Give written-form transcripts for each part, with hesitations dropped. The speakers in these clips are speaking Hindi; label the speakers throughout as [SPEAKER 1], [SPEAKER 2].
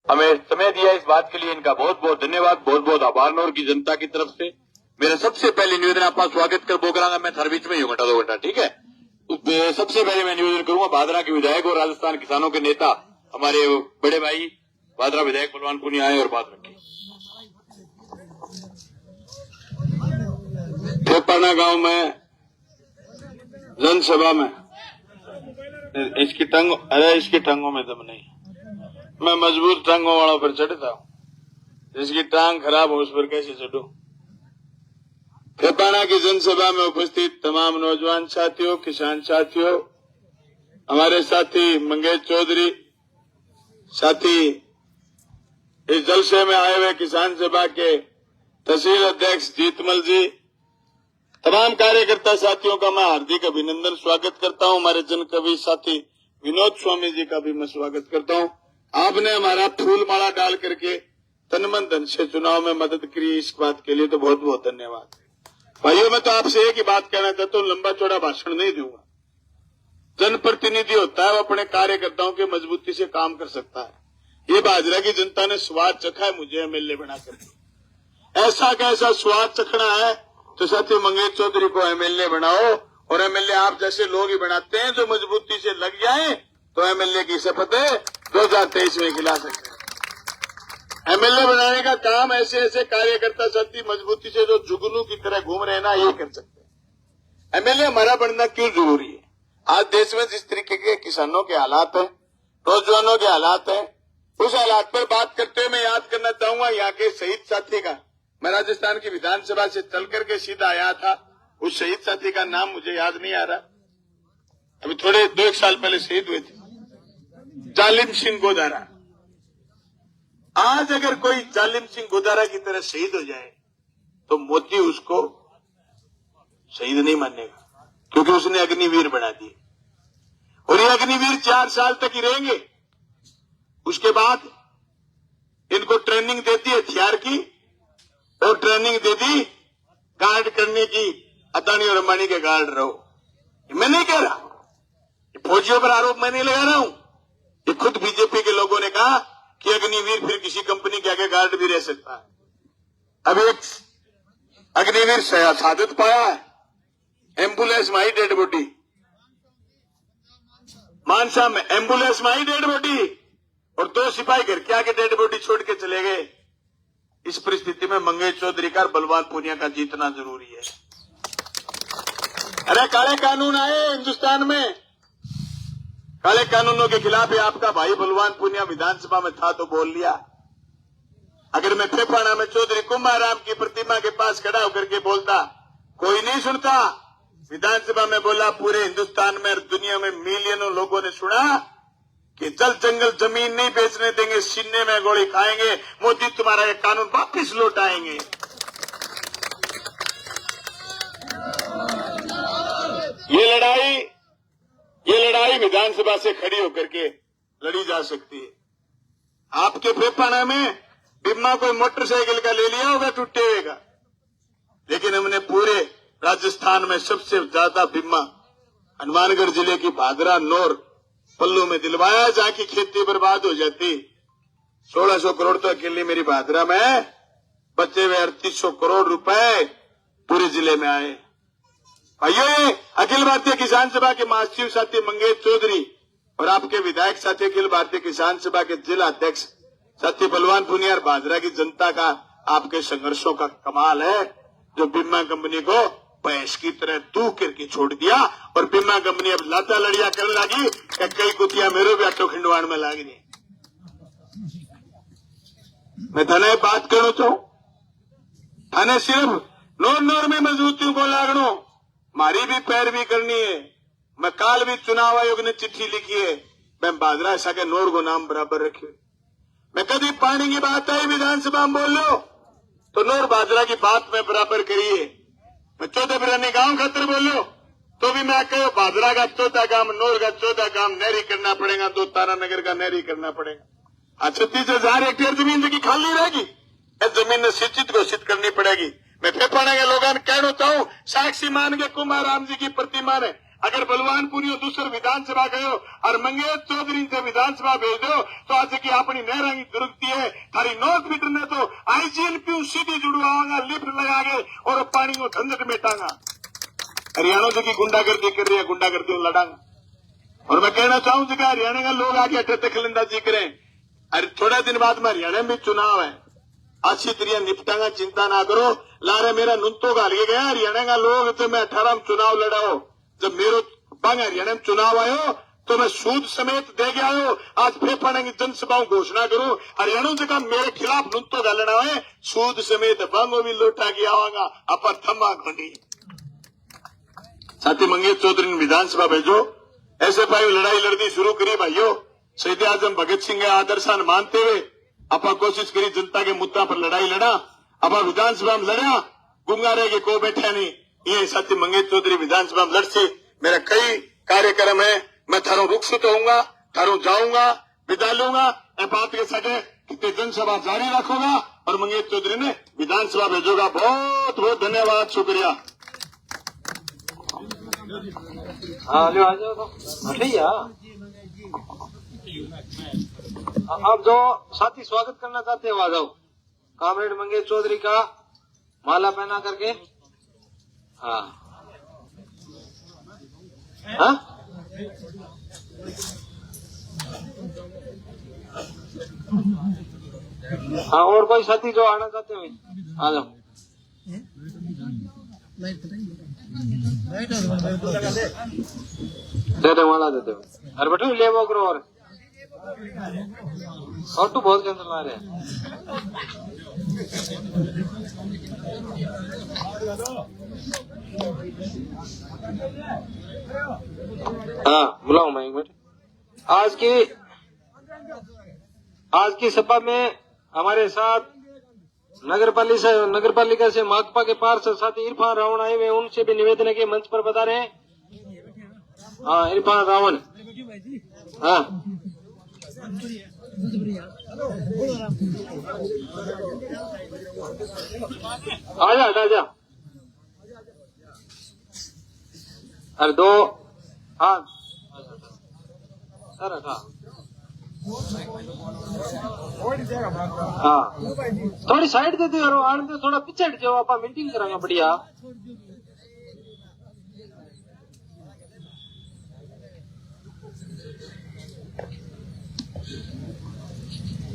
[SPEAKER 1] हमें समय दिया इस बात के लिए इनका बहुत बहुत धन्यवाद, बहुत बहुत आभार नौर की जनता की तरफ से। मेरा सबसे पहले निवेदन आपका स्वागत कर बोकरांगा, मैं थार बीच में ही हूँ घंटा 2 घंटा, ठीक है। तो सबसे पहले मैं निवेदन करूंगा भादरा के विधायक और राजस्थान किसानों के नेता हमारे बड़े भाई भादरा विधायक बलवान पुनिया आए और बात रखें। फेपाना गांव में जनसभा में इसकी टांगों में दम नहीं, मैं मजबूत टांगों वालों पर चढ़ता हूँ, जिसकी टांग खराब हो उस पर कैसे चढ़ूं। फेपाना की जनसभा में उपस्थित तमाम नौजवान साथियों, किसान साथियों, हमारे साथी मंगेश चौधरी, साथी इस जलसे में आए हुए किसान सभा के तहसील अध्यक्ष जीतमल जी, तमाम कार्यकर्ता साथियों का मैं हार्दिक अभिनंदन स्वागत करता हूं। हमारे जन कवि साथी विनोद स्वामी जी का भी मैं स्वागत करता हूं। आपने हमारा फूल माला डाल करके तन मन धन से चुनाव में मदद करी, इस बात के लिए तो बहुत बहुत धन्यवाद। भाइयों, मैं तो आपसे एक ही बात कहना चाहता हूँ, लंबा चौड़ा भाषण नहीं दूंगा। जनप्रतिनिधि होता है वो अपने कार्यकर्ताओं के मजबूती से काम कर सकता है। ये भाजरा की जनता ने स्वाद चखा है मुझे एमएलए बनाकर। ऐसा कैसा स्वाद चखना है तो साथी मंगेश चौधरी को एमएलए बनाओ, और एमएलए आप जैसे लोग ही बनाते हैं जो मजबूती से लग जाए तो एमएलए की शपथ 2023 में खिला सकते हैं। एमएलए बनाने का काम ऐसे ऐसे कार्यकर्ता साथी मजबूती से जो जुगनू की तरह घूम रहे हैं ना, ये कर सकते हैं। एमएलए हमारा बनना क्यों जरूरी है? आज देश में जिस तरीके के किसानों के हालात हैं, नौजवानों के हालात हैं, उस हालात पर बात करते हुए मैं याद करना चाहूंगा यहाँ के शहीद साथी का। मैं राजस्थान की विधानसभा से चल करके सीधा आया था, उस शहीद साथी का नाम मुझे याद नहीं आ रहा, अभी थोड़े 2-1 साल पहले शहीद हुए थे, जालिम सिंह गोदारा। आज अगर कोई जालिम सिंह गोदारा की तरह शहीद हो जाए तो मोदी उसको शहीद नहीं मानेगा, क्योंकि उसने अग्निवीर बना दिए, और ये अग्निवीर 4 साल तक ही रहेंगे। उसके बाद इनको ट्रेनिंग देती है हथियार की, और ट्रेनिंग दे दी गार्ड करने की, अदानी और अंबानी के गार्ड रहो। मैं नहीं कह रहा, फौजियों पर आरोप मैं नहीं लगा रहा हूं, ये खुद बीजेपी के लोगों ने कहा कि अग्निवीर फिर किसी कंपनी के आगे गार्ड भी रह सकता है। अब एक अग्निवीर शहादत पाया है, एम्बुलेंस में आई डेड बॉडी, मानसा में एम्बुलेंस में आई डेड बॉडी, और 2 सिपाही घर के आगे डेड बॉडी छोड़ के चले गए। इस परिस्थिति में मंगेश चौधरी का बलवान पुनिया का जीतना जरूरी है। अरे काले कानून आए हिंदुस्तान में, काले कानूनों के खिलाफ ही आपका भाई बलवान पुनिया विधानसभा में था तो बोल लिया। अगर मैं फेपाना में चौधरी कुमाराम की प्रतिमा के पास खड़ा होकर के बोलता, कोई नहीं सुनता। विधानसभा में बोला, पूरे हिंदुस्तान में और दुनिया में मिलियनों लोगों ने सुना कि जल जंगल जमीन नहीं बेचने देंगे, सीने में गोली खाएंगे, मोदी तुम्हारा ये कानून वापिस लौटाएंगे। ये लड़ाई विधानसभा से खड़ी होकर के लड़ी जा सकती है। आपके फेपाना में बीमा कोई मोटरसाइकिल का ले लिया होगा टूटे हुए का, लेकिन हमने पूरे राजस्थान में सबसे ज्यादा बीमा हनुमानगढ़ जिले की भादरा नौर पल्लू में दिलवाया, जहां की खेती बर्बाद हो जाती। 1600 करोड़ तो अकेले मेरी भादरा में बचे हुए 3800 करोड़ रुपए पूरे जिले में आए। भाइयों, ये अखिल भारतीय किसान सभा के महासचिव साथी मंगेश चौधरी और आपके विधायक साथी अखिल भारतीय किसान सभा के जिला अध्यक्ष साथी बलवान पुनिया और भादरा की जनता का आपके संघर्षों का कमाल है, जो बीमा कंपनी को भैंस की तरह तू करके छोड़ दिया, और बीमा कंपनी अब लाता लड़िया करने लगी कि कई कुतिया मेरे भी आटो खिंडवाड़ में लाग गई। मैं थाने बात करूं तो थाने सिर्फ नोर में मजबूतियों को लागणो, मारी भी पैरवी करनी है। मैं काल भी चुनाव आयोग ने चिट्ठी लिखी है, मैं भादरा ऐसा के नोर को नाम बराबर रखे। मैं कभी पानी की बात आई विधानसभा में बोल लो तो नोर भादरा की बात में बराबर करी है। मैं 14 बिरानी गांव खातर बोलो तो भी मैं कहो भादरा का 14 काम, नोर का 14 काम नहरी करना पड़ेगा, 2 तारानगर का नहरी करना पड़ेगा। 36,000 हेक्टेयर जमीन की खाली रहेगी, इस जमीन ने सिंचित घोषित करनी पड़ेगी। मैं फेफाना के लोगों ने कहना चाहूं, साक्षी मान के कुमाराम जी की प्रतिमा ने अगर बलवानपुरी दूसर विधानसभा गयो और मंगेश चौधरी से विधानसभा भेज दो तो आज की अपनी नहरांगी दुरुस्ती है थारी नोट मीटर ने तो आईजीएलपी सीधी जुड़वाऊंगा लिफ्ट लगा के और पानी को झंझट मेटांगा। हरियाणा जो की गुंडागर्दी कर रही है गुंडागर्दी लड़ांगा। और मैं कहना चाहूँ कि हरियाणा का लोग आके अठे दखलंदाजी करें। अरे थोड़ा दिन बाद में हरियाणा में चुनाव है अच्छी तरह निपटांगा चिंता ना करो। लारे मेरा नुनतो गाल के गया हरियाणा का लोग तो मैं 18 में चुनाव लड़ाओ जब मेरो बांग हरियाणा में चुनाव आयो तो मैं सूद समेत दे गया हो आज फेफाने की जनसभाओं घोषणा करूं हरियाणा जगह मेरे खिलाफ नुनतो गालना है सूद समेत बांगो भी लौटा के आवांगा अपर थम्मा घोंडी। साथी मंगेश चौधरी ने विधानसभा भेजो ऐसे भाई लड़ाई लड़नी शुरू करी भाइयों। शहीद आजम भगत सिंह के आदर्शान मानते हुए अपा कोशिश करी जनता के मुद्दा पर लड़ाई लड़ा अपा विधानसभा में लड़ा गुंगारे के को बैठा नहीं ये साथी मंगेश चौधरी विधानसभा में लड़से मेरा कई कार्यक्रम है मैं थारों रुखसत होऊंगा थारों जाऊंगा विदा लूंगा ए बात के सके कि जनसभा जारी रखूंगा और मंगेश चौधरी ने विधानसभा भेजोगा। बहुत बहुत धन्यवाद शुक्रिया।
[SPEAKER 2] हाँ ले आ जाओ तो भैया आप जो साथी स्वागत करना चाहते हो आ जाओ। कामरेड मंगेश चौधरी का माला पहना करके हाँ हाँ हाँ और कोई साथी जो आना चाहते हो आ जाओ। दे दे माला दे दे अरे बेटू ले वो करो और तो बहुत कैंसल आ रहे हैं। हाँ बुलाओ मैं एक मिनट। आज की सभा में हमारे साथ नगर पालिका से माकपा के पार्षद साथी इरफान रावण आए हुए उनसे भी निवेदन है कि मंच पर बता रहे हैं। हाँ इरफान रावण हाँ आजा अरे दो हाँ सर हाँ थोड़ी साइड दे दो यार आने दो थोड़ा पीछे हट जाओ आप मीटिंग करांगा बढ़िया।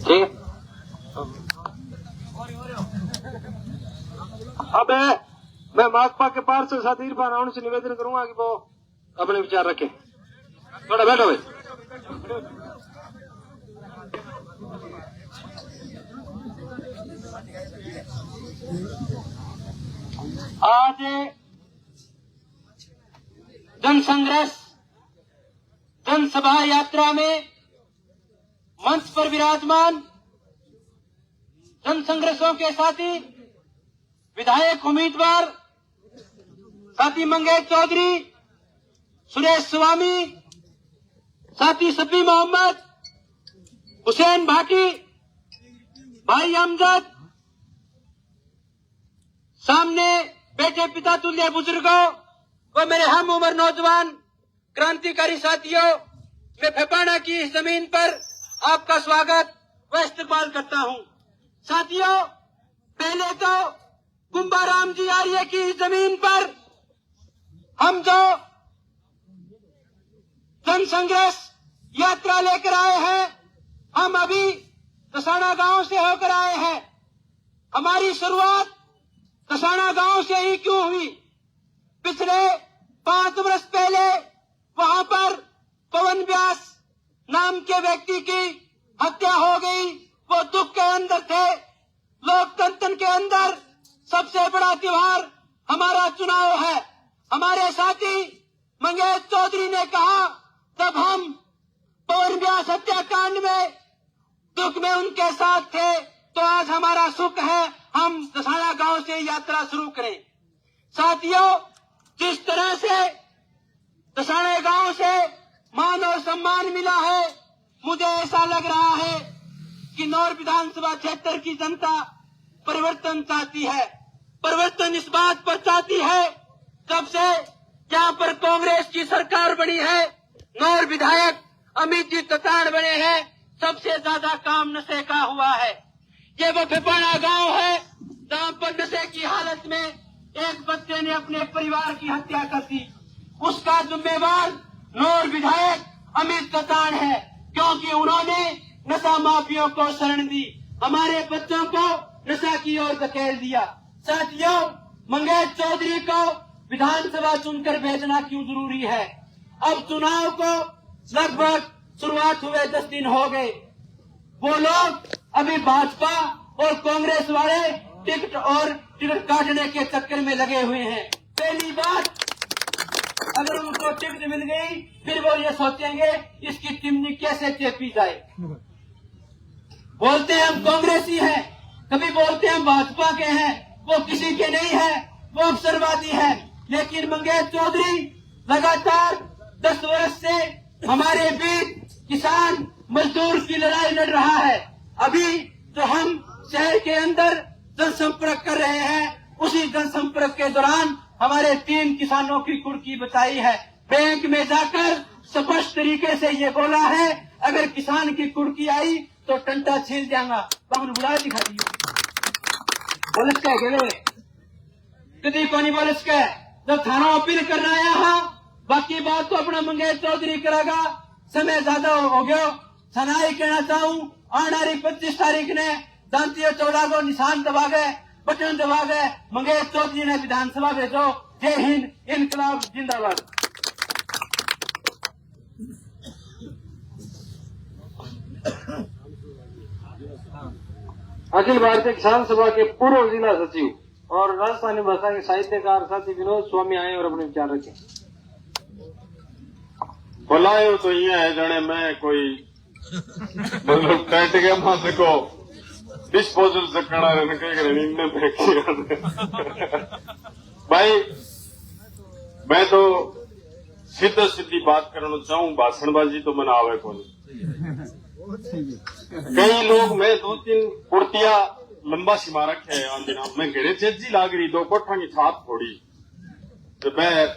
[SPEAKER 2] ठीक अब मैं माकपा के पार्षद साथी इरफान रावण से निवेदन करूंगा कि वो अपने विचार रखें। थोड़ा बैठो भाई। आज जनसंघर्ष जनसभा यात्रा में मंच पर विराजमान जनसंघर्षों के साथी विधायक उम्मीदवार साथी मंगेश चौधरी सुरेश स्वामी साथी सफी मोहम्मद हुसैन भाटी भाई अमजद सामने बैठे पिता तुल्य बुजुर्गों व मेरे हम उम्र नौजवान क्रांतिकारी साथियों मैं फेफाना की इस जमीन पर आपका स्वागत व इस्तकबाल करता हूं। साथियों पहले तो कुंभाराम जी आर्य की इस जमीन पर हम जो जनसंघर्ष यात्रा लेकर आए हैं हम अभी दसाना गांव से होकर आए हैं। हमारी शुरुआत दसाना गांव से ही क्यों हुई? पिछले 5 वर्ष पहले वहां पर पवन व्यास नाम के व्यक्ति की हत्या हो गई। वो दुख के अंदर थे। लोकतंत्र के अंदर सबसे बड़ा त्योहार हमारा चुनाव है। हमारे साथी मंगेश चौधरी ने कहा जब हम पवन व्यास हत्याकांड में दुख में उनके साथ थे तो आज हमारा सुख है हम दसाना गांव से यात्रा शुरू करें। साथियों जिस तरह से दसाना गांव से मान और सम्मान मिला है मुझे ऐसा लग रहा है कि नौर विधानसभा क्षेत्र की जनता परिवर्तन चाहती है। परिवर्तन इस बात पर चाहती है जब से जहाँ पर कांग्रेस की सरकार बनी है, 9 विधायक अमित जी तताड़ बने हैं, सबसे ज्यादा काम नशे का हुआ है। ये वो भिपाड़ा गांव है जहाँ पर नशे की हालत में एक बच्चे ने अपने परिवार की हत्या कर दी। उसका जिम्मेवार 9 विधायक अमित तताड़ है, क्योंकि उन्होंने नशा माफियों को शरण दी, हमारे बच्चों को नशा की ओर धकेल दिया। साथियों, मंगेश चौधरी को विधानसभा चुनकर भेजना क्यों जरूरी है? अब चुनाव को लगभग शुरुआत हुए 10 दिन हो गए। वो लोग अभी भाजपा और कांग्रेस वाले टिकट काटने के चक्कर में लगे हुए हैं। पहली बात, अगर उनको टिकट मिल गई फिर वो ये सोचेंगे इसकी चिमनी कैसे चेपी जाए। बोलते हैं हम कांग्रेसी हैं, कभी बोलते हैं हम भाजपा के हैं, वो किसी के नहीं है, वो अवसरवादी है। लेकिन मंगेश चौधरी लगातार 10 वर्ष से हमारे बीच किसान मजदूर की लड़ाई लड़ रहा है। अभी जो हम शहर के अंदर जनसंपर्क कर रहे हैं, उसी जनसंपर्क के दौरान हमारे 3 किसानों की कुर्की बचाई है। बैंक में जाकर स्पष्ट तरीके से ये बोला है, अगर किसान की कुर्की आई तो टंटा छील जाऊंगा। बाहर बुला दिखा दियो बोलस का कभी को नहीं बोलस का जब थाना अपील करना आया। हाँ, बाकी बात तो अपना मंगेश चौधरी करेगा। समय ज्यादा हो गया, सनाई कहना चाहूँ, आने वाली 25 तारीख ने जानती हो 14 को निशान दबा गए, बटन दबा गए, मंगेश चौधरी ने विधानसभा भेजो। जय हिंद, इनकलाब जिंदाबाद।
[SPEAKER 3] अखिल भारतीय किसान सभा के पूर्व जिला सचिव और राजस्थानी भाषा के साहित्यकार साथी विनोद स्वामी आए और अपने विचार रखे।
[SPEAKER 4] बुलायो तो ये है जने मैं कोई मतलब कैट गया मां को डिस्पोजल से कड़ा रहने के नींद फेंकी भाई। मैं तो सीधी बात करना चाहूं, भाषणबाजी तो मना आवे कौन। कई लोग मैं 2-3 कुर्तियां लंबा सिमा रखे है आंजना मैं घेरे चेजी लाग रही 2 कोठा की छाप फोड़ी तो मैं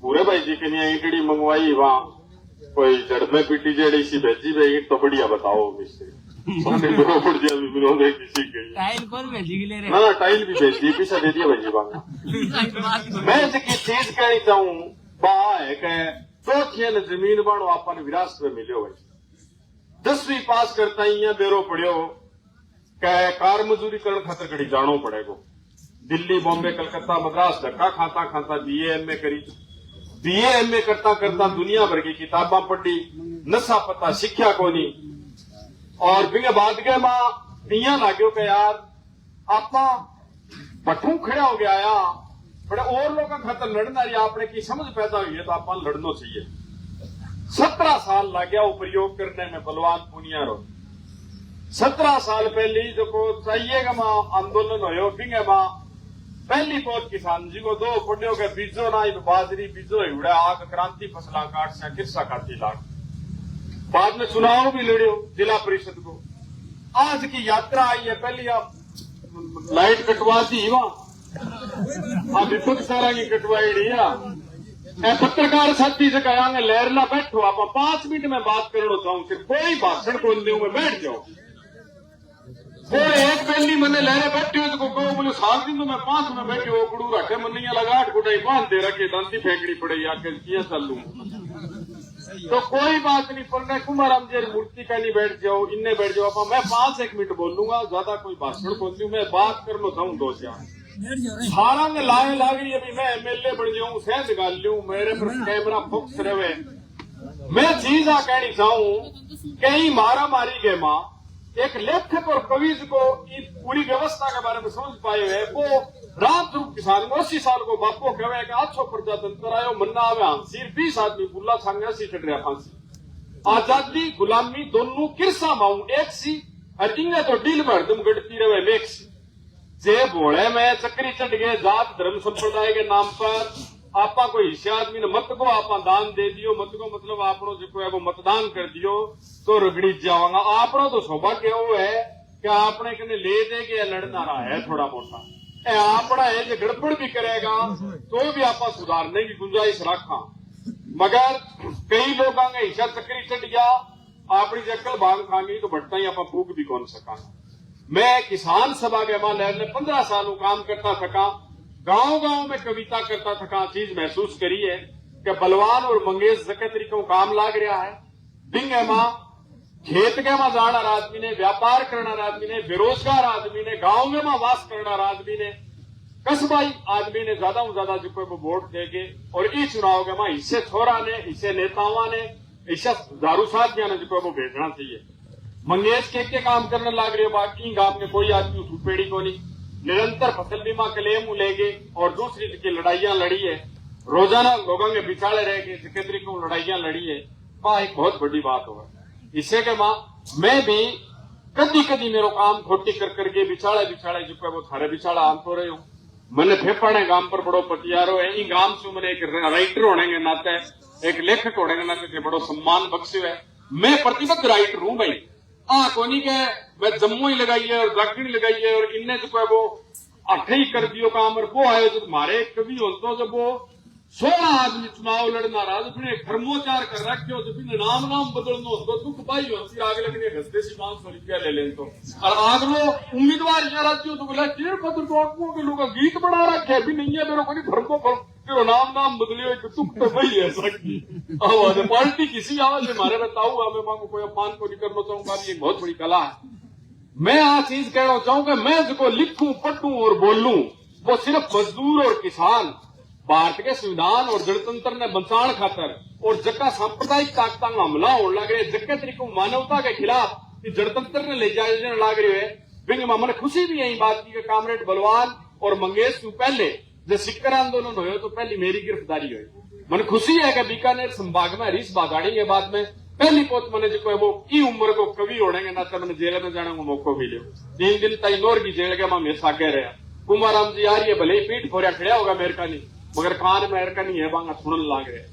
[SPEAKER 4] पूरे भाई जी के लिए ईटड़ी मंगवाई, वहां कोई जड़ में पीटी जेड़ी सी भेजी भाई तो बढ़िया बताओ मिस्त्री सोने दो बढ़िया भी विनोद है किसी के
[SPEAKER 2] टाइल कौन भेजी ले रहे?
[SPEAKER 4] ना टाइल भी भेज दी, पीछा दे दिया भाई जी बांगा। मैं इसकी चीज कहनी चाहूं बा है कह 2 खेल जमीन बाणो आपने विरासत में मिलो भाई। 10वीं पास करता ही बेरो पड़ियो कह कार मजूरी करने खातर कड़ी जानो पड़ेगो। दिल्ली, बॉम्बे, कलकत्ता, मद्रास धक्का खाता खाता BA MA करी। BA MA करता करता दुनिया भर की किताबा पढ़ी, नशा पता शिक्षा कोनी। और बिंगे बाद के मां इं लाग्यो के यार आपा बठू खड़ा हो गया या बड़े और लोगों खातर लड़ना रही आपने की समझ पैदा हुई है तो आप लड़ना चाहिए। 17 साल लग गया वो प्रयोग करने में बलवान पुनिया रो। 17 साल पहले जो को चाहिएगा मां आंदोलन हो बिंगे मां पहली पहुंच किसान जी को 2 पड़ियों के बीजो ना बाजरी बीजो हिवड़ा आग क्रांति फसला काट से किस्सा खाती लाख। बाद में चुनाव भी लड़ियो जिला परिषद को। आज की यात्रा आई है, पहली आप लाइट कटवा दी वहां आप दीपक सारा की कटवाई पत्रकार साथी से कहेंगे लहरला बैठो आप 5 मिनट में बात करना चाहूँ सिर्फ कोई भाषण को नहीं मैं बैठ जाओ। कोई एक पहली मैंने लहरे बैठे हो तो कहो बोले 7 दिन तो मैं 5 में बैठे हो कुड़ू रखे मनिया लगा 8 गुटाई बांध दे रखे दांती फेंकनी पड़ेगी आके किया चल लू तो कोई बात नहीं। पर कुमाराम जी मूर्ति का नहीं बैठ जाओ इन्ने बैठ जाओ आप मैं 5-1 मिनट बोलूंगा ज्यादा कोई भाषण को नहीं मैं बात करना चाहूँ 2-4 सारा में लाए लाग रही अभी मैं MLA बन जाऊं सहज गाल लू मेरे पर कैमरा फोकस रहे। मैं चीज आ कहनी चाहूं कहीं मारा मारी गए मां एक लेखक और कवि को पूरी व्यवस्था के बारे में समझ पाए हुए वो रामस्वरूप किसान 80 साल को बापो कहे कि अच्छो प्रजातंत्र आयो मन्ना आवे सिर्फ 20 आदमी बुल्ला छांगे 80 चढ़ रहा फांसी। आजादी गुलामी दोनों किरसा माऊ एक सी और इंगे तो डील में हरदम गढ़ती रहे मेक सी जे भोले में चक्री चढ़ गए जात धर्म संप्रदाय के नाम पर आपा कोई हिस्सा आदमी ने मत को आपा दान दे दियो मत को मतलब आपनो जो है वो मतदान कर दियो तो रगड़ी जावांगा। आपनो तो सौभाग्य वो है कि आपने कने ले दे के लड़ना रहा है थोड़ा मोटा ए आपड़ा है जो गड़बड़ भी करेगा तो भी आप सुधारने की गुंजाइश रखा, मगर कई लोग आगे हिस्सा चक्री चढ़ गया अपनी जक्कल भाग खांगी तो भटता ही आप फूक भी कौन सका। मैं किसान सभा के मां लहर ने 15 सालों काम करता थका, गांव गांव में कविता करता थका, चीज महसूस करी है कि बलवान और मंगेश जके तरीकों काम लाग रहा है। बिंग मां खेत के मां जाना आदमी ने, व्यापार करना आदमी ने, बेरोजगार आदमी ने, गांव में मां वास करना आदमी ने, कस्बाई आदमी ने ज्यादा से ज्यादा जो को वोट देके और इस चुनाव के मां हिस्से छोरा ने, हिस्से नेताओं ने, हिस्सा दारू साथिया ने जो को भेजना चाहिए। मंगेश के काम करने लग रहे हो, बाकी गांव में कोई आदमी उठपेड़ी को नहीं, निरंतर फसल बीमा क्लेम लेके और दूसरी की लड़ाइयां लड़ी है, रोजाना लोगों के बिचाले रह के जिक्र को लड़ाइयां लड़ी है, वह एक बहुत बड़ी बात होगा। इससे के मां मैं भी कदी कदी मेरो काम खोटी कर करके बिछाड़े जो वो थारे बिछाड़ा आम तो रहे हूं। मैंने फेफड़े गांव पर बड़ो पतियारो है, इन गांव से मैंने एक राइटर होने के नाते, एक लेखक होने के नाते बड़ो सम्मान बख्शो है। मैं प्रतिबद्ध राइटर हूं भाई, कोनी के मैं जम्मू ही लगाई है और दक्षिण लगाई है और इनने जो है वो अठे ही कर दियो काम, और वो आयो जब मारे कभी हो तो जब वो 16 आदमी चुनाव लड़ना रहा, जब इन्हें धर्मोचार कर रखे हो, जब इन्हें नाम बदलना हो तो दुख पाई हो, फिर आगे लगने घसते से 500 रुपया ले लें तो, और आग लो उम्मीदवार राज्य हो तो बोला के पत्र तो के लोग गीत बना रखे भी नहीं है, मेरे को नहीं धर्मो फिर नाम बदले दुख तो वही है सकती। पार्टी किसी आवाज में मारे बताऊ, मैं मांगू कोई अपमान को नहीं करना चाहूंगा, ये बहुत बड़ी कला है। मैं आ चीज कहना चाहूंगा, मैं जो लिखूं पढ़ूं और बोलूं वो सिर्फ मजदूर और किसान भारत के संविधान और गणतंत्र ने बचाने खातर और जगह सांप्रदायिक ताकत का हमला होने लग रहे, जगह तरीकों मानवता के खिलाफ गणतंत्र ने ले जाने लग रहे है। बिंग मन खुशी भी यही बात की कामरेड बलवान और मंगेश तू पहले जब सिक्कर आंदोलन हो तो पहली मेरी गिरफ्तारी हुई। मन खुशी है कि बीकानेर संभाग में हरीश बागाड़ी के बाद में पहली पोत मैंने जो है वो ई उम्र को कवि होने के नाते मैंने जेल में जाने को मौका मिले। 3 दिन तक नौर की जेल के मैं हमेशा कह रहा कुमाराम जी आ रही है, भले ही पीठ फोरिया खड़ा होगा मेरे का नहीं, मगर कान में का नहीं है, बांगा सुनने लाग रहे।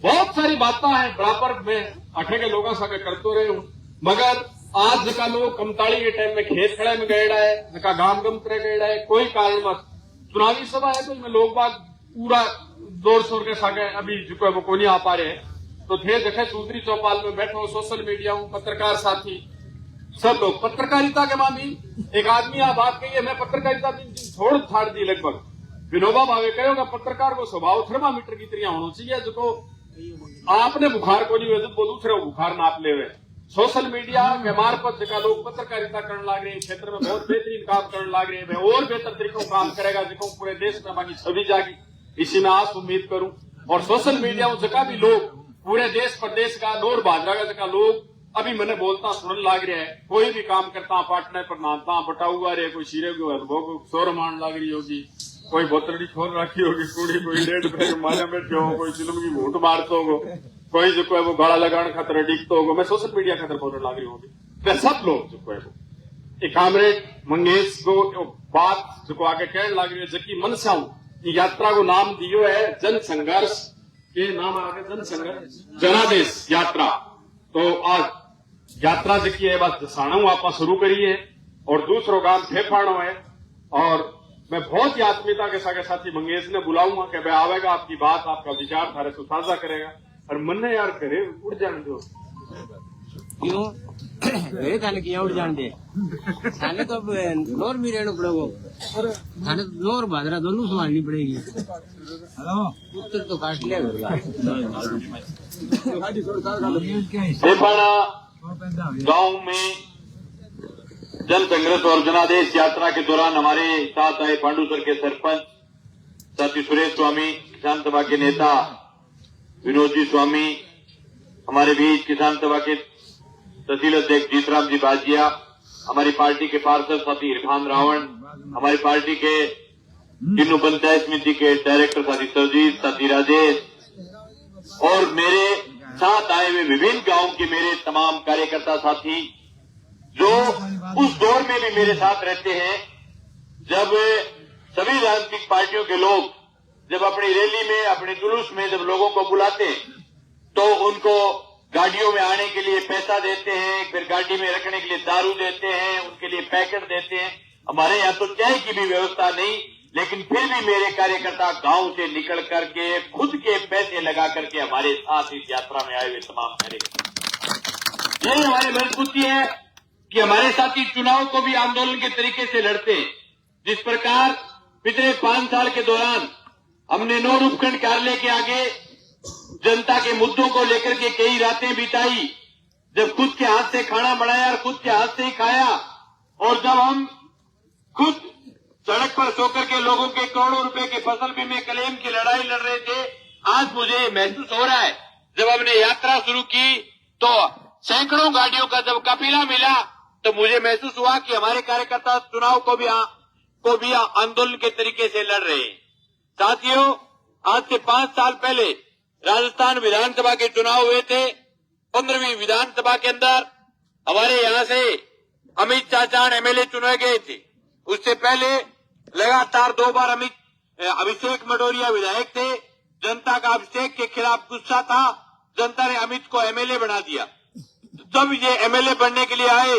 [SPEAKER 4] बहुत सारी बातें हैं बराबर में अठे के लोगों से करते रहे हूं, मगर आज जका लोग कमताड़ी के टाइम में खेत खड़े में गएड़ा है, जका गांव गम तरह गएड़ा है, कोई कारणवश चुनावी सभा है तो इसमें लोग बाग पूरा जोर शोर के सागे अभी जो है वो को नहीं आ पा रहे हैं, तो थे देखे चौधरी चौपाल में बैठो, सोशल मीडिया हूं, पत्रकार साथी सब लोग पत्रकारिता के मां भी एक आदमी आ बात कही है, मैं पत्रकारिता छोड़ छाड़ दी लगभग। विनोबा भावे कहोगा पत्रकार को स्वभाव थर्मामीटर की तरह होना चाहिए, जो आपने बुखार को नहीं हुए तो दूसरे बुखार नाप ले हुए। सोशल मीडिया के मार्फत जगह लोग पत्रकारिता करने लग रहे हैं, क्षेत्र में बहुत बेहतरीन काम करने लग रहे हैं, और बेहतर तरीकों काम करेगा जो पूरे देश में बाकी छवि जागी, इसी में आस उम्मीद करूं। और सोशल मीडिया में जगह भी लोग पूरे देश प्रदेश का नोर बाजरा का जगह लोग अभी मैंने बोलता सुनने लग रहा है, कोई भी काम करता पार्टनर पर नाता बटा हुआ रहे, कोई शीरे को शोर मान लग रही होगी, कोई बोतली खोल रखी होगी कुड़ी, कोई डेढ़ पे माला बैठे हो, कोई फिल्म की भूट मारते हो, कोई जो है वो गाड़ा लगाने खातर डिगते होगा, मैं सोशल मीडिया खातर बोलने लग रही होगी। वे सब लोग जो है वो एक कामरेड मंगेश को बात जो आगे कहने लग रही है, जबकि मनसाऊ यात्रा को नाम दियो है जन संघर्ष के नाम आगे जन संघर्ष जनादेश यात्रा। तो आज यात्रा जबकि है बस दसाणु आप शुरू करी है और दूसरों काम फेफाणो है, और मैं बहुत ही आत्मीयता के साथी मंगेश ने बुलाऊंगा कि वह आवेगा, आपकी बात आपका विचार थारे से साझा करेगा, और मन ने यार करे उड़ जाने दो
[SPEAKER 2] क्यों मेरे थाने की उड़ जान दे, थाने तो अब नोर भी रहना पड़ेगा, थाने तो नोर बाजरा दोनों संभालनी पड़ेगी। उत्तर तो काट लिया
[SPEAKER 1] गांव में जन संघर्ष और जनादेश यात्रा के दौरान हमारे साथ आए पांडुसर के सरपंच साथी सुरेश स्वामी, किसान सभा के नेता विनोद जी स्वामी, हमारे बीच किसान सभा के तहसील अध्यक्ष जीतराम जी बाजिया, हमारी पार्टी के पार्षद साथी इरफान रावण, हमारी पार्टी के किन्नू पंचायत समिति के डायरेक्टर साथी सरजीत, साथी राजेश, और मेरे साथ आए हुए विभिन्न गांव के मेरे तमाम कार्यकर्ता साथी जो उस दौर में भी मेरे साथ रहते हैं जब सभी राजनीतिक पार्टियों के लोग जब अपनी रैली में, अपने जुलूस में जब लोगों को बुलाते हैं तो उनको गाड़ियों में आने के लिए पैसा देते हैं, फिर गाड़ी में रखने के लिए दारू देते हैं, उनके लिए पैकेट देते हैं,
[SPEAKER 4] हमारे यहाँ तो चाय की भी व्यवस्था नहीं, लेकिन फिर भी मेरे कार्यकर्ता गांव से निकल करके खुद के पैसे लगा करके हमारे साथ इस यात्रा में आए हुए तमाम कार्यकर्ता, यही हमारी मजबूती है कि हमारे साथी चुनाव को भी आंदोलन के तरीके से लड़ते हैं। जिस प्रकार पिछले 5 साल के दौरान हमने नौर उपखंड कार्यालय के आगे जनता के मुद्दों को लेकर के कई रातें बिताई, जब खुद के हाथ से खाना बनाया और खुद के हाथ से ही खाया, और जब हम खुद सड़क पर सोकर के लोगों के करोड़ों रुपए के फसल बीमे क्लेम की लड़ाई लड़ रहे थे, आज मुझे महसूस हो रहा है जब हमने यात्रा शुरू की तो सैकड़ों गाड़ियों का जब काफिला मिला तो मुझे महसूस हुआ कि हमारे कार्यकर्ता चुनाव को भी आंदोलन के तरीके से लड़ रहे हैं। साथियों, आज से 5 साल पहले राजस्थान विधानसभा के चुनाव हुए थे। 15वीं विधानसभा के अंदर हमारे यहाँ से अमित चाचान एमएलए चुने गए थे। उससे पहले लगातार 2 बार अभिषेक मटोरिया विधायक थे। जनता का अभिषेक के खिलाफ गुस्सा था, जनता ने अमित को एमएलए बना दिया। जब ये एमएलए बनने के लिए आए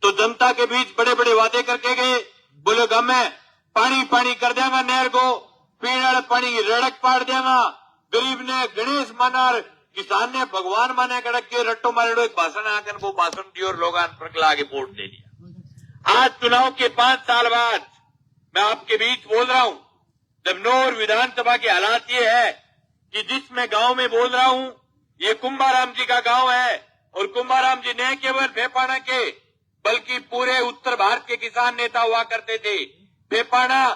[SPEAKER 4] तो जनता के बीच बड़े बड़े वादे करके गए, बोले मैं पानी पानी कर देंगा, नहर को पीने पानी की रड़क पाड़ देंगा, गरीब ने गणेश माना, किसान ने भगवान माने, कड़क के रट्टो मारेडो एक भाषण आकर वो भाषण दिया और लोग पर आगे वोट दे दिया। आज चुनाव के 5 साल बाद मैं आपके बीच बोल रहा हूं, जब नौर विधानसभा के हालात ये है कि जिसमें गांव में बोल रहा हूं ये कुंभाराम जी का गांव है, और कुंभाराम जी न केवल भेपाड़ा के बल्कि पूरे उत्तर भारत के किसान नेता हुआ करते थे। भेपाड़ा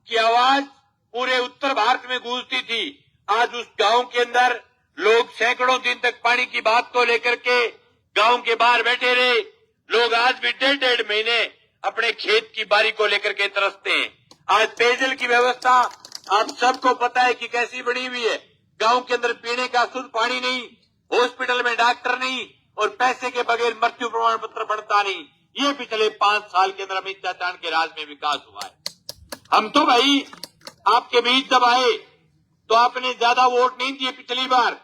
[SPEAKER 4] की आवाज पूरे उत्तर भारत में गूंजती थी। आज उस गांव के अंदर लोग सैकड़ों दिन तक पानी की बात को लेकर के गांव के बाहर बैठे रहे। लोग आज भी 1.5 महीने अपने खेत की बारी को लेकर के तरसते हैं। आज पेयजल की व्यवस्था आप सबको पता है कि कैसी बनी हुई है। गांव के अंदर पीने का शुद्ध पानी नहीं, हॉस्पिटल में डॉक्टर नहीं, और पैसे के बगैर मृत्यु प्रमाण पत्र बनता नहीं। ये पिछले 5 साल के अंदर अमित चाचान के राज में विकास हुआ है। हम तो भाई आपके बीच जब आए तो आपने ज्यादा वोट नहीं दिए पिछली बार,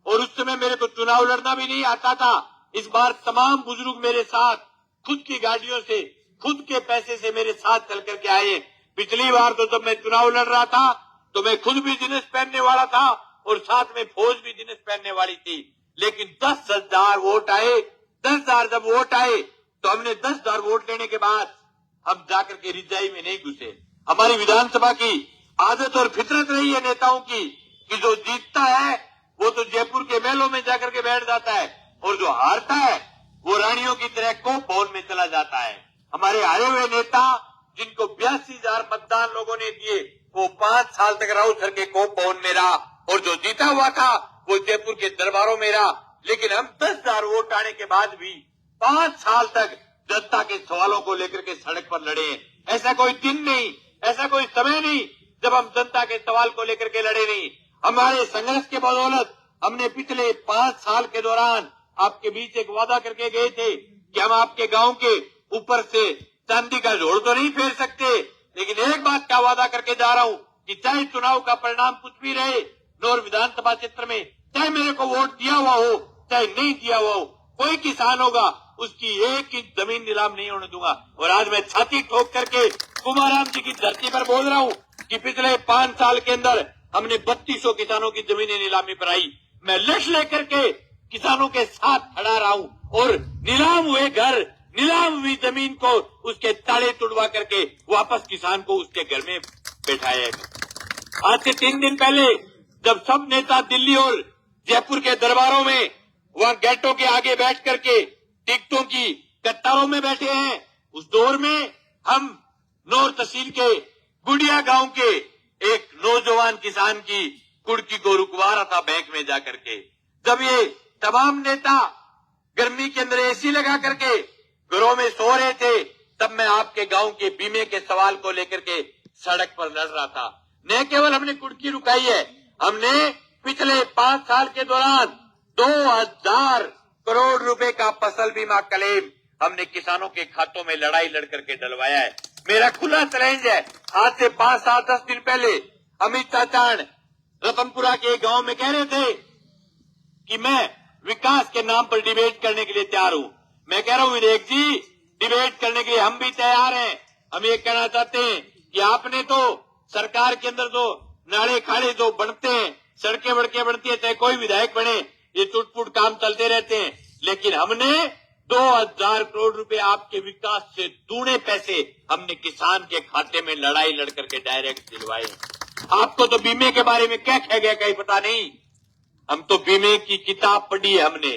[SPEAKER 4] और उस समय मेरे को चुनाव लड़ना भी नहीं आता था। इस बार तमाम बुजुर्ग मेरे साथ खुद की गाड़ियों से, खुद के पैसे से मेरे साथ चल करके आए। पिछली बार तो जब मैं चुनाव लड़ रहा था तो मैं खुद भी जिन्स पहनने वाला था और साथ में फौज भी जिन्स पहनने वाली थी, लेकिन 10,000 वोट आए। 10,000 जब वोट आए तो हमने 10,000 वोट लेने के बाद हम जाकर के रिजाई में नहीं घुसे। हमारी विधानसभा की आदत और फितरत रही है नेताओं की कि जो जीतता है वो तो जयपुर के महलों में जाकर के बैठ जाता है, और जो हारता है वो रानियों की तरह कोप भवन में चला जाता है। हमारे हारे हुए नेता जिनको 82,000 मतदान लोगों ने दिए, वो 5 साल तक राउत सर के कोप भवन में रहा, और जो जीता हुआ था वो जयपुर के दरबारों में रहा। लेकिन हम 10,000 वोट आने के बाद भी 5 साल तक जनता के सवालों को लेकर के सड़क पर लड़े। ऐसा कोई दिन नहीं, ऐसा कोई समय नहीं जब हम जनता के सवाल को लेकर के लड़े नहीं। हमारे संघर्ष के बदौलत हमने पिछले 5 साल के दौरान आपके बीच एक वादा करके गए थे कि हम आपके गांव के ऊपर से चांदी का जोड़ तो नहीं फेर सकते, लेकिन एक बात का वादा करके जा रहा हूं कि चाहे चुनाव का परिणाम कुछ भी रहे, नौर विधानसभा क्षेत्र में चाहे मेरे को वोट दिया हुआ हो चाहे नहीं दिया हुआ हो, कोई किसान होगा उसकी 1 इंच जमीन नीलाम नहीं होने दूंगा। और आज मैं छाती ठोक करके कुंभाराम जी की धरती पर बोल रहा हूं कि पिछले 5 साल के अंदर हमने 3200 किसानों की जमीनें नीलामी पर आई। मैं लक्ष्य लेकर के किसानों के साथ खड़ा रहा हूं, और नीलाम हुए घर, नीलाम हुई जमीन को उसके ताले तुड़वा करके वापस किसान को उसके घर में बैठाया। आज से 3 दिन पहले जब सब नेता दिल्ली और जयपुर के दरबारों में वहां गेटों के आगे बैठ करके टिकटों की कतारों में बैठे हैं, उस दौर में हम नौर तहसील के गुड़िया गांव के एक नौजवान किसान की कुड़की को रुकवा रहा था बैंक में जाकर के। जब ये तमाम नेता गर्मी के अंदर एसी लगा करके घरों में सो रहे थे, तब मैं आपके गांव के बीमे के सवाल को लेकर के सड़क पर लड़ रहा था। न केवल हमने कुड़की रुकाई है, हमने पिछले 5 साल के दौरान 2,000 करोड़ रुपए का फसल बीमा क्लेम हमने किसानों के खातों में लड़ाई लड़ करके डलवाया है। मेरा खुला चैलेंज है, आज से 5, 7, 10 दिन पहले अमित चाचान रतनपुरा के गांव में कह रहे थे कि मैं विकास के नाम पर डिबेट करने के लिए तैयार हूं। मैं कह रहा हूं विधायक जी, डिबेट करने के लिए हम भी तैयार हैं,
[SPEAKER 5] हम ये कहना चाहते हैं कि आपने तो सरकार के अंदर जो नाले खाड़े जो बनते हैं, सड़कें वड़कें बनती है, चाहे कोई विधायक बने, ये टूट-फूट काम चलते रहते हैं। लेकिन हमने 2000 करोड़ रुपए आपके विकास से दूने पैसे हमने किसान के खाते में लड़ाई लड़ करके डायरेक्ट दिलवाए। आपको तो बीमे के बारे में क्या कह गया कहीं पता नहीं। हम तो बीमे की किताब पढ़ी है हमने।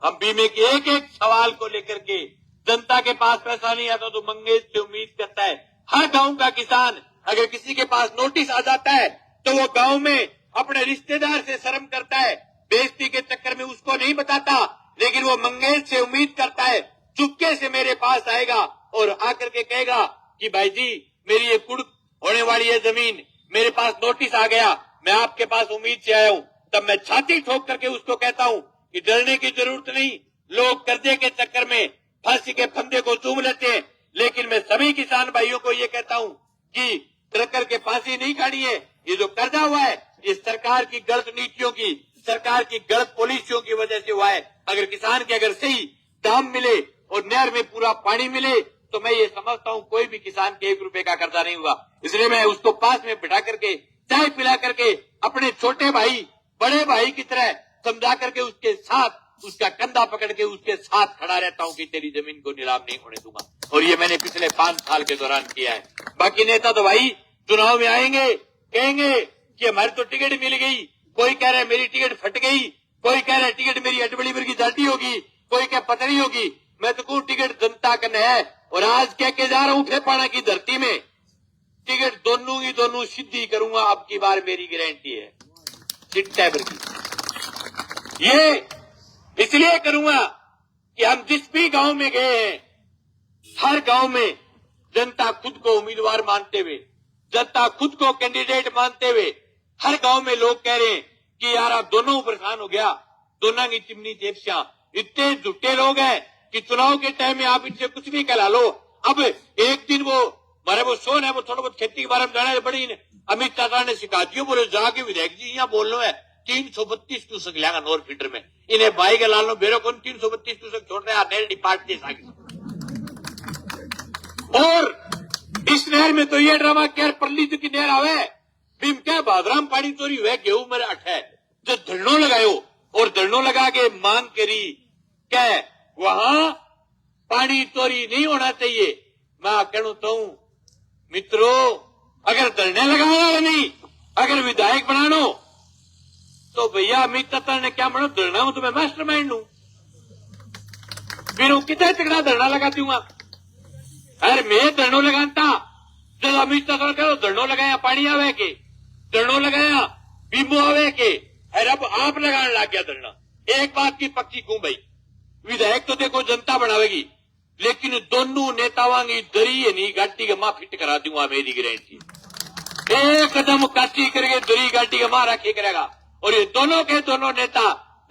[SPEAKER 5] हम बीमे के एक एक सवाल को लेकर के, जनता के पास पैसा नहीं आता तो मंगेश से उम्मीद करता है। हर गांव का किसान अगर किसी के पास नोटिस आ जाता है तो वो गांव में अपने रिश्तेदार से शर्म करता है, बेइज्जती के चक्कर में उसको नहीं बताता, लेकिन वो मंगेश से उम्मीद करता है, चुपके से मेरे पास आएगा और आकर के कहेगा कि भाई जी मेरी ये कुड़ होने वाली है जमीन, मेरे पास नोटिस आ गया, मैं आपके पास उम्मीद से आया हूं। तब मैं छाती ठोक करके उसको कहता हूं कि डरने की जरूरत नहीं। लोग कर्जे के चक्कर में फांसी के फंदे को चूम लेते हैं, लेकिन मैं सभी किसान भाइयों को ये कहता हूं कि ट्रकर के फांसी नहीं काटी है। ये जो कर्जा हुआ है ये सरकार की गलत नीतियों की, सरकार की गलत पॉलिसियों की वजह से हुआ है। अगर किसान के अगर सही दाम मिले और नहर में पूरा पानी मिले तो मैं ये समझता हूं कोई भी किसान के 1 रुपए का कर्जा नहीं हुआ। इसलिए मैं उसको पास में बिठा करके चाय पिला करके अपने छोटे भाई बड़े भाई की तरह समझा करके उसके साथ उसका कंधा पकड़ के उसके साथ खड़ा रहता हूं कि तेरी जमीन को नीलाम नहीं होने दूंगा। और ये मैंने पिछले 5 साल के दौरान किया है। बाकी नेता तो भाई चुनाव में आएंगे, कहेंगे कि हमारी तो टिकट मिल गई, कोई कह रहा है मेरी टिकट फट गई, कोई कह रहा है टिकट मेरी अटबड़ी की जाती होगी, कोई कह पतरी होगी। मैं तो कहूं टिकट जनता का है। और आज कह के जा रहा हूं फेपाना की धरती में टिकट दोनों की दोनों सिद्धि करूंगा। अब की बार मेरी गारंटी है सीट टाइबर की। ये इसलिए करूंगा कि हम जिस भी गांव में गए हैं, हर गांव में जनता खुद को उम्मीदवार मानते हुए, जनता खुद को कैंडिडेट मानते हुए, हर गांव में लोग कह रहे हैं कि यार आप दोनों परेशान हो गया, दोनों की चिमनी चेपसियां। इतने झूठे लोग हैं कि चुनाव के टाइम में आप इनसे कुछ भी कहला लो। अब एक दिन वो हमारे वो सोन है, वो थोड़ा बहुत खेती के बारे में जाना है, बड़ी अमित शाह ने सिखा दियो, बोले जाके विधायक जी यहाँ बोल लो है 332 क्यूसेक लेगा नॉर्थ फीडर में। इन्हें बाई के लाल बेरो कौन 332 क्यूसेक छोड़ रहे हैं डिपार्टमेंट। और इस नहर में तो ये ड्रामा क्या परली की नहर आवे भीम क्या बादराम पानी चोरी हुए गेहूं मेरे अठ है जो धरनों लगायो और धरनों लगा के मांग करी क्या वहां पानी चोरी नहीं होना चाहिए। मैं कहता हूं मित्रों अगर धरने लगाना है नहीं, अगर विधायक बनानो तो भैया अमित शाह ने क्या मानो धरना हूं तो मैं मास्टर माइंड हूं, फिर कितना तगड़ा धरना लगा दूंगा। अरे मैं धरनों लगाता जब अमित शाह कहो धरनों लगाया पानी आवे के, धरनों लगाया बीमो आवे के, अरे अब आप लगाने लग गया धरना। एक बात की पक्की कहूं भाई, विधायक तो देखो जनता बनावेगी, लेकिन दोनों नेताओं की दरी है नहीं गाड़ी के मां फिट करा दूंगा मेरी गारंटी। एक कदम काटी करके दरी गाड़ी के मां रखी करेगा और ये दोनों के दोनों नेता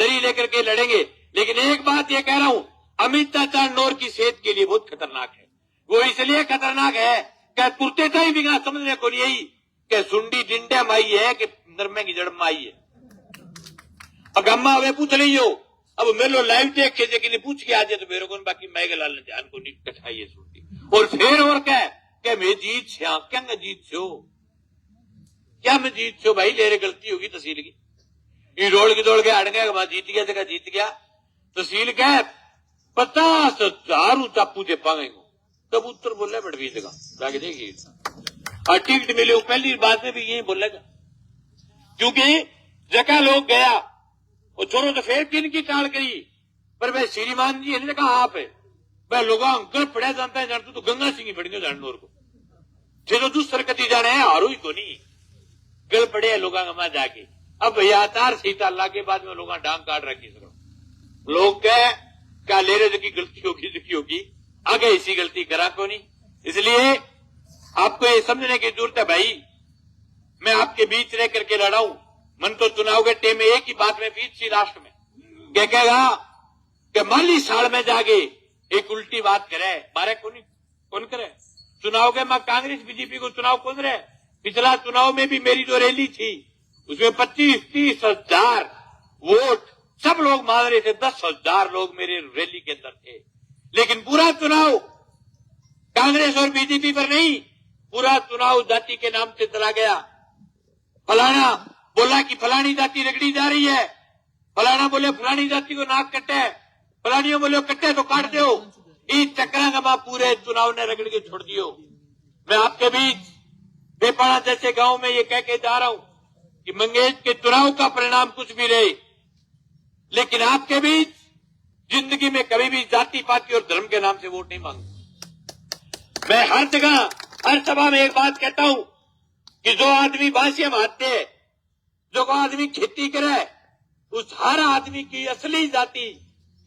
[SPEAKER 5] दरी लेकर के लड़ेंगे। लेकिन एक बात ये कह रहा हूं, अमित शाह नोर की सेहत के लिए बहुत खतरनाक है। वो इसलिए खतरनाक है कि तुरते का ही बिना समझने को नहीं आई कि सुंडी डिंडे माई है कि नरमे की जड़ माई है। अब गम्मा वे पूछ लियो, अब मेरे लाइव देख के लेकिन पूछ के आ जाए तो मेरे को बाकी मैगलाल ने ध्यान को नहीं कठाई सुनती और फिर और क्या मैं जीत से क्या मैं जीत से क्या मैं जीत से भाई ले गलती होगी तहसील की ये दौड़ के हट गया जीत गया जगह जीत गया। तहसील क्या 50,000 चापू दे पाएंगे तब उत्तर बोले बड़वी जगह जाके देखिए टिकट मिले पहली बात में भी यही बोलेगा क्योंकि जगह लोग गया और छोरो तो फिर किन की टाल गई पर भाई श्रीमान जी ने कहा आप है भाई लोग अंकल पढ़ा जानता है जानते तो गंगा सिंह ही पढ़ेंगे जानवर को थे तो दूसर कती जाने हैं हारू ही को नहीं गल पड़े लोग जाके। अब भैया तार सीता अल्लाह के बाद में लोग डांग काट रखी सरो लोग क्या ले रहे की गलती होगी आगे इसी गलती करा को नहीं। इसलिए आपको ये समझने की जरूरत है भाई मैं आपके बीच रह करके लड़ा हूं। मन तो चुनाव के टेम में एक ही बात में बीच सी राष्ट्र में क्या कहेगा कि माली साल में जाके एक उल्टी बात करे बारे कौन करे चुनाव के मैं कांग्रेस बीजेपी को चुनाव कौन रहे। पिछला चुनाव में भी मेरी जो रैली थी उसमें 25-30 हजार वोट सब लोग मान रहे थे, 10,000 लोग मेरे रैली के अंदर थे। लेकिन पूरा चुनाव कांग्रेस कांग्रेस और बीजेपी पर नहीं, पूरा चुनाव जाति के नाम से चला गया। फलाना बोला कि फलानी जाति रगड़ी जा रही है, फलाना बोले फलानी जाति को नाक कटे, फलानियों बोले कटे तो काट दो। इस चक्रांगमा पूरे चुनाव ने रगड़ के छोड़ दियो। मैं आपके बीच बेपाड़ा जैसे गांव में ये कह के जा रहा हूं कि मंगेश के चुनाव का परिणाम कुछ भी रहे, लेकिन आपके बीच जिंदगी में कभी भी जाति पाति और धर्म के नाम से वोट नहीं मांगू। मैं हर जगह हर सभा में एक बात कहता हूं कि जो आदमी बांसिया मारते है, जो आदमी खेती करे, उस हर आदमी की असली जाति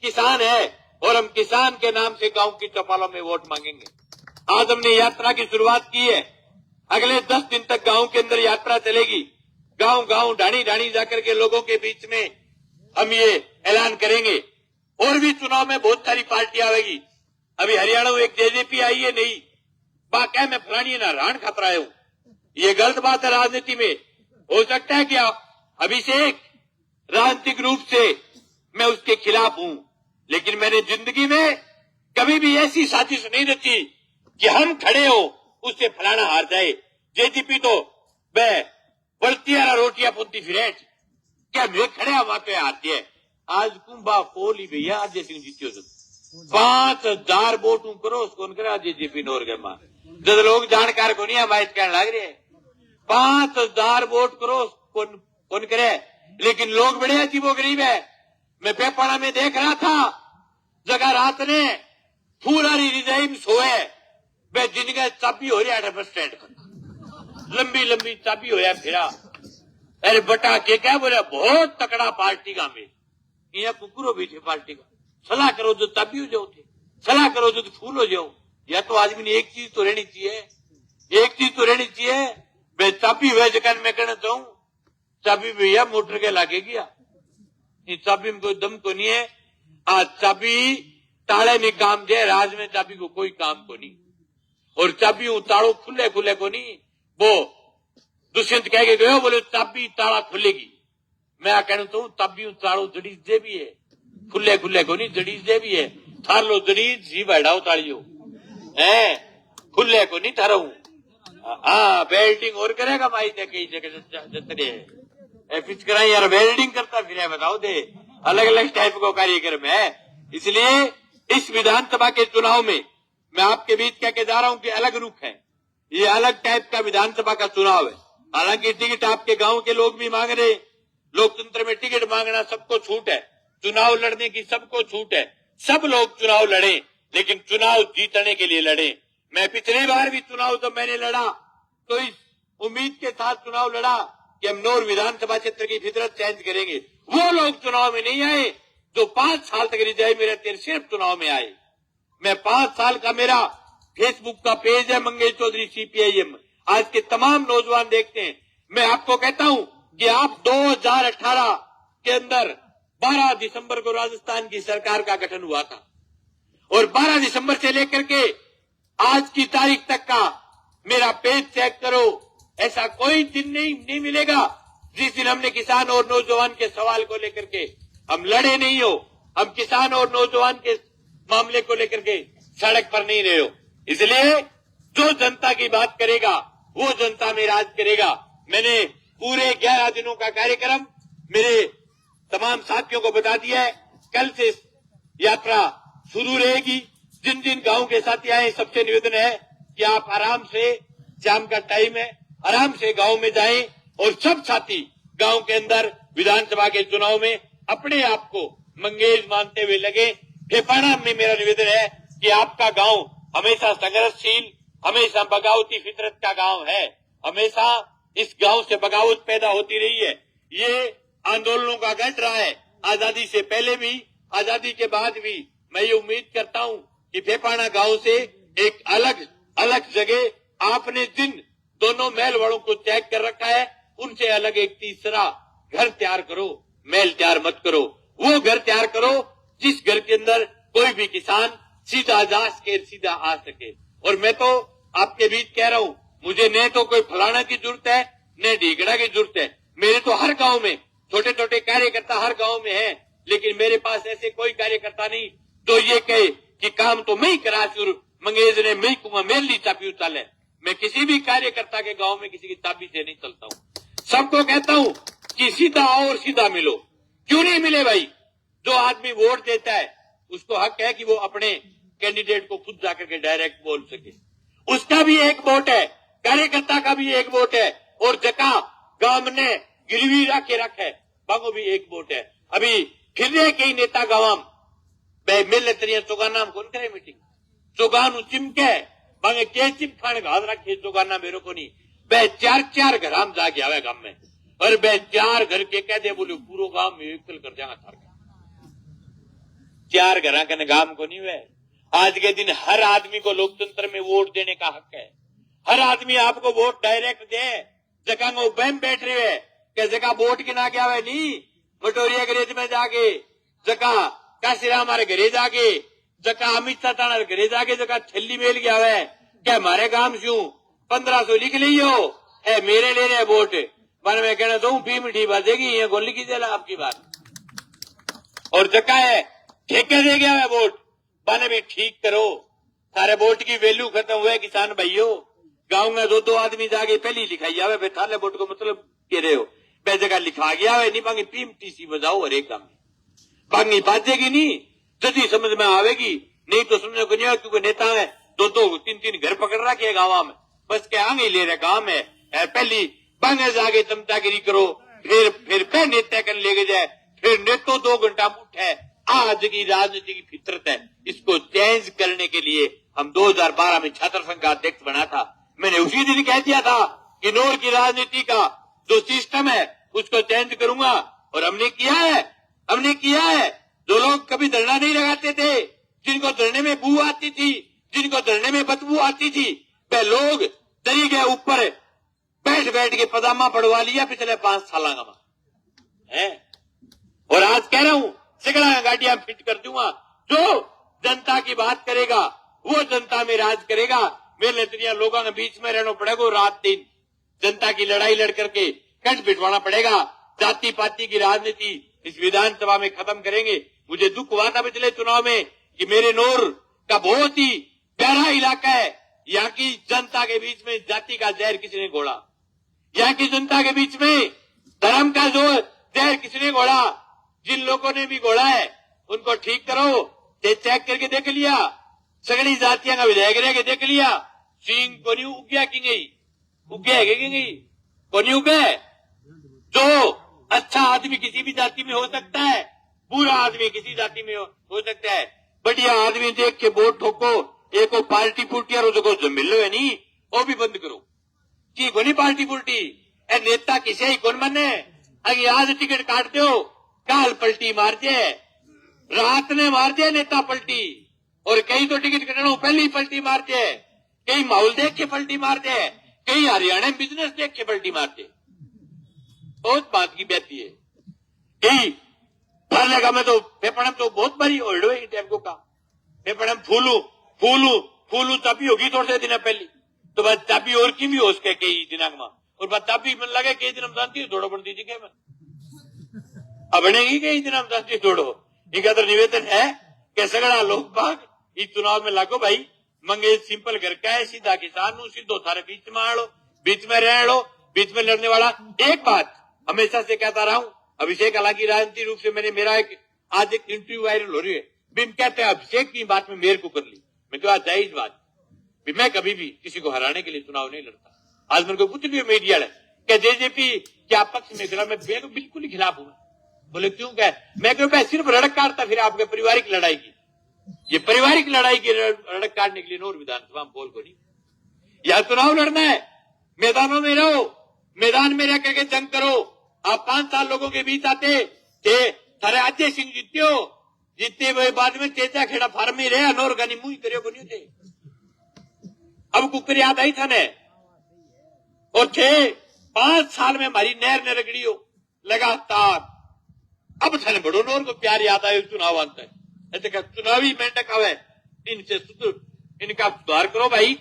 [SPEAKER 5] किसान है और हम किसान के नाम से गांव की चौपालों में वोट मांगेंगे। आज हमने यात्रा की शुरुआत की है। अगले 10 दिन तक गांव के अंदर यात्रा चलेगी। गांव गांव ढाणी ढाणी जाकर के लोगों के बीच में हम ये ऐलान करेंगे। और भी चुनाव में बहुत सारी पार्टियां आएगी। अभी हरियाणा में एक जेजेपी आई है, नहीं बाकी में फलानी ना रान खतरा हूं। ये गलत बात है राजनीति में। हो सकता है कि अभिषेक राजनीतिक रूप से मैं उसके खिलाफ हूं, लेकिन मैंने जिंदगी में कभी भी ऐसी साजिश नहीं रची कि हम खड़े हो उससे फलाना हार जाए। जेजेपी तो बढ़ती रोटियां पुनती फिर क्या मैं खड़े वहां पे आती है। आज कुंभा पोल ही भैया अजय सिंह जीत्यो 5000 वोट करो कौन करे जेजेपी नोर के मां जब लोग जानकार को नहीं हमारे कहने लग रहे 5000 वोट करो कौन करे, लेकिन लोग बड़े अजीबो गरीब है। मैं बेपाड़ा में देख रहा था, जगह रात ने फूलारी रिजाइम सोए वे जिनका चाबी हो रहा है बस स्टैंड पर, लंबी लंबी चाबी होया फिरा। अरे बटा के क्या बोले बहुत तकड़ा पार्टी का में यहाँ कुकुरो भी थे पार्टी का। सलाह करो जो चाबी हो जाओ थे, सलाह करो जो फूल हो जाओ। या तो आदमी ने एक चीज तो रहनी चाहिए, एक चीज तो रहनी चाहिए। वे चाबी हुए जगह मैं कहना चाहूं चाबी भैया मोटर के लागे गया, चाबी में कोई दम को नहीं है। आज चाबी ताले में काम दे, राज में चाबी को कोई काम को नहीं। और चाबी ताड़ो खुले खुले को नहीं। वो दुष्यंत कह के गयो बोले चाबी ताला खुलेगी। मैं कहना चाहूं चाबी ताड़ो जड़ीज दे भी है, खुले खुले को नहीं जड़ीज दे भी है। थार लो जड़ीज ही बैठाओ ताड़ियो है, खुले को नहीं थारू। हाँ बेल्टिंग और करेगा माई ने कई जगह जतरे फिच कराई यार वेल्डिंग करता फिर बताओ दे अलग अलग टाइप को कार्यक्रम है। इसलिए इस विधानसभा के चुनाव में मैं आपके बीच कह के जा रहा हूं कि अलग रुख है, ये अलग टाइप का विधानसभा का चुनाव है। हालांकि टिकट आपके गांव के लोग भी मांग रहे, लोकतंत्र में टिकट मांगना सबको छूट है, चुनाव लड़ने की सबको छूट है। सब लोग चुनाव लड़े, लेकिन चुनाव जीतने के लिए लड़े। मैं पिछली बार भी चुनाव जब मैंने लड़ा तो इस उम्मीद के साथ चुनाव लड़ा कि हम नौर विधानसभा क्षेत्र की फितरत चेंज करेंगे। वो लोग चुनाव में नहीं आए जो 5 साल तक रिजाई में रहते सिर्फ चुनाव में आए। मैं 5 साल का मेरा फेसबुक का पेज है मंगेश चौधरी CPIM। आज के तमाम नौजवान देखते हैं। मैं आपको कहता हूं कि आप 2018 के अंदर 12 दिसंबर को राजस्थान की सरकार का गठन हुआ था और 12 दिसंबर से लेकर के आज की तारीख तक का मेरा पेज चेक करो, ऐसा कोई दिन नहीं मिलेगा जिस दिन हमने किसान और नौजवान के सवाल को लेकर के हम लड़े नहीं हो, हम किसान और नौजवान के मामले को लेकर के सड़क पर नहीं रहे हो। इसलिए जो जनता की बात करेगा वो जनता में राज करेगा। मैंने पूरे 11 दिनों का कार्यक्रम मेरे तमाम साथियों को बता दिया है। कल से यात्रा शुरू रहेगी। जिन जिन गांव के साथी आए सबसे निवेदन है कि आप आराम से, शाम का टाइम है, आराम से गांव में जाएं और सब साथी गांव के अंदर विधानसभा के चुनाव में अपने आप को मंगेश मानते हुए लगे। फेफाड़ा में मेरा निवेदन है कि आपका गांव हमेशा संघर्षशील, हमेशा बगावती फितरत का गांव है। हमेशा इस गांव से बगावत पैदा होती रही है। ये आंदोलनों का घट रहा है, आजादी से पहले भी, आजादी के बाद भी। मैं ये उम्मीद करता हूं कि फेफाड़ा गांव से एक अलग जगह आपने जिन दोनों महल वालों को चेक कर रखा है उनसे अलग एक तीसरा घर तैयार करो। महल तैयार मत करो, वो घर तैयार करो जिस घर के अंदर कोई भी किसान सीधा जा सके, सीधा आ सके। और मैं तो आपके बीच कह रहा हूं, मुझे न तो कोई फलाना की जरूरत है न ढीगड़ा की जरूरत है। मेरे तो हर गांव में छोटे छोटे कार्यकर्ता हर गांव में है, लेकिन मेरे पास ऐसे कोई कार्यकर्ता नहीं जो ये कहे कि काम तो मैं ही करा और मंगेज ने मैं कहूंगा मेरे लिए चाबी उताले। मैं किसी भी कार्यकर्ता के गांव में किसी की चाबी से नहीं चलता हूं। सबको कहता हूं कि सीधा आओ और सीधा मिलो। क्यों नहीं मिले भाई? जो आदमी वोट देता है उसको हक है कि वो अपने कैंडिडेट को खुद जाकर के डायरेक्ट बोल सके। उसका भी एक वोट है, कार्यकर्ता का भी एक वोट है, और जका गांव ने गिरवी रखे रखे बागो भी एक वोट है। अभी फिर कई नेता गांव मिल तरिया चौगाना कौन करे मीटिंग, चौगान चिमके बांगे के चिमखाने घास रखे चौगाना मेरे को नहीं। वह 4-4 घर हम जाके आवे गांव में, और वह 4 घर के कह दे बोले पूरा गांव में विकल कर जाएगा थार 4 घर का गांव को नहीं हुआ। आज के दिन हर आदमी को लोकतंत्र में वोट देने का हक है। हर आदमी आपको वोट डायरेक्ट दे। जगह वो बहम बैठ रहे है कि जगह वोट गिना के आवे नहीं, मटोरिया गरेज में जाके, जगह काशीराम हमारे घरे जाके, जगह अमित शाह घरे जाके, जगह थैली मेल गया है क्या हमारे काम से 1500 लिख लियो है मेरे ले रहे वोट। मन में कहना दो भी मीठी बाजेगी ये गोली की देला आपकी बात। और जगह है ठेके दे गया है वोट, बने भी ठीक करो। सारे वोट की वैल्यू खत्म हुए किसान भाइयों। गांव में 2-2 आदमी जाके पहली लिखाई जावे बे थाले वोट को मतलब कह रहे हो बे जगह लिखा गया है नहीं बांगी पीमटीसी बजाओ हर एक काम में बांगी बाजेगी नहीं जल्दी समझ में आवेगी, नहीं तो समझो को नहीं क्योंकि नेता है 2-2 3-3 घर पकड़ रखे है गाँव में, बस के आगे ले रहे काम है। पहली बांगे जाके चमचागिरी करो, फिर पे नेता कर ले जाए, फिर नेतो 2 घंटा उठे। आज की राजनीति की फितरत है, इसको चेंज करने के लिए हम 2012 में छात्र संघ का अध्यक्ष बना था। मैंने उसी दिन कह दिया था कि नोर की राजनीति का जो सिस्टम है उसको चेंज करूंगा, और हमने किया है। जो लोग कभी धरना नहीं लगाते थे, जिनको धरने में बू आती थी, जिनको धरने में बदबू आती थी, वे लोग दरी के ऊपर बैठ के पजामा पड़वा लिया पिछले 5 साल है। और आज कह रहा हूं सिगड़ा गाड़ियां फिट कर दूंगा। जो जनता की बात करेगा वो जनता में राज करेगा। मेरे नजरिया लोगों के बीच में रहना पड़ेगा रात दिन, जनता की लड़ाई लड़ करके कंठ बिठवाना पड़ेगा। जाति पाति की राजनीति इस विधानसभा में खत्म करेंगे। मुझे दुख हुआ था पिछले चुनाव में कि मेरे नोर का बहुत ही प्यारा इलाका है, यहाँ की जनता के बीच में जाति का जहर किसने घोड़ा, यहाँ की जनता के बीच में धर्म का जो जहर किसने घोड़ा। जिन लोगों ने भी घोड़ा है उनको ठीक करो, चेक करके देख लिया, सगड़ी जातियां का विधायक रह के देख लिया, सिंह को नहीं उगया की गई, उगे है कि गई को नहीं उगे। जो अच्छा आदमी किसी भी जाति में हो सकता है, बुरा आदमी किसी जाति में हो सकता है। बढ़िया आदमी देख के वोट ठोको, एक पार्टी पुल्टी और जो मिल है नहीं वो भी बंद करो कि कोनी पार्टी पुल्टी ए नेता किसे ही कौन बने। अगर आज टिकट काट दो काल पलटी मार दे, रात ने मार दिया नेता पलटी, और कई तो टिकट कटना पहले पलटी मार दे, कई माहौल देख के पलटी मार दे, कई हरियाणा बिजनेस देख के पलटी मार दे। बहुत बात की बेहती है। कई भर लगा मैं तो पेपड़म तो बहुत बड़ी ओल्ड हुई टाइम का पेपड़म फूलू चाबी होगी थोड़े से दिन पहले तो बस चाबी और की भी हो सके कई दिनांक में, और बस चाबी मन लगे कई दिन हम जानती थोड़ा बन दीजिए क्या मैं बनेगी कई दिन हम जानती थोड़ो। इनका तो निवेदन है कि सगड़ा लोग बाग इस चुनाव में लागो भाई। मंगे सिंपल घर का है, सीधा किसान हूं, सीधो थारे बीच में आड़ो, बीच में रह लो, बीच में लड़ने वाला। एक बात हमेशा से कहता रहा हूं, अभिषेक हालांकि राजनीतिक रूप से मेरा आज एक इंटरव्यू वायरल हो रही है, बिन कहते अभिषेक की बात में मेरे को कर ली। मैं कहा जायज बात, मैं कभी भी किसी को हराने के लिए चुनाव नहीं लड़ता। आज मेरे को कुछ भी मीडिया है क्या जेजेपी क्या पक्ष में खिलाफ, मैं बिल्कुल ही खिलाफ हूं। बोले क्यों कह, मैं क्यों कह सिर्फ रड़क काटता फिर आपके पारिवारिक लड़ाई की, ये पारिवारिक लड़ाई की रड़क काटने के लिए नोर विधानसभा बोल को नहीं। यह चुनाव लड़ना है, मैदानों में रहो, मैदान में रह करके जंग करो। आप 5 साल लोगों के बीच आते थे, थारे अजय सिंह जीतते हुए बाद में चेचा खेड़ा फार्म में रहे, नोर गनी मुंह करियो को नहीं थे। अब कुकर याद आई था ने, और 5 साल में हमारी नहर ने रगड़ी हो लगातार। अब थाने बड़ो नोर को प्यार याद आए चुनाव आता है, चुनावी मेंढक आवे, इनका सुधार करो भाई,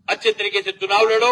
[SPEAKER 5] अच्छे तरीके से चुनाव लड़ो।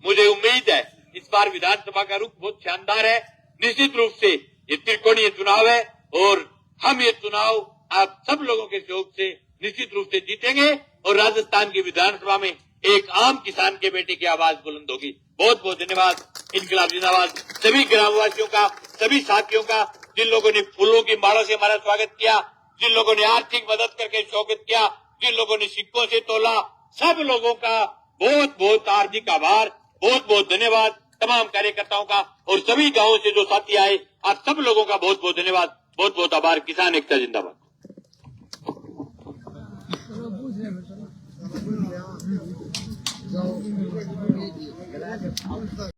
[SPEAKER 5] मुझे उम्मीद है इस बार विधानसभा का रुख बहुत शानदार है। निश्चित रूप से ये त्रिकोणीय चुनाव है और हम ये चुनाव आप सब लोगों के सहयोग से निश्चित रूप से जीतेंगे और राजस्थान की विधानसभा में एक आम किसान के बेटे की आवाज बुलंद होगी। बहुत बहुत धन्यवाद। इनकलाब जिंदाबाद। सभी ग्रामवासियों का, सभी साथियों का, जिन लोगों ने फूलों की माला से हमारा स्वागत किया, जिन लोगों ने आर्थिक मदद करके स्वागत किया, जिन लोगों ने सिक्कों से तोला, सब लोगों का बहुत बहुत हार्दिक आभार, बहुत बहुत धन्यवाद। तमाम कार्यकर्ताओं का और सभी गांवों से जो साथी आए, आप सब लोगों का बहुत बहुत धन्यवाद, बहुत बहुत आभार। किसान एकता जिंदाबाद।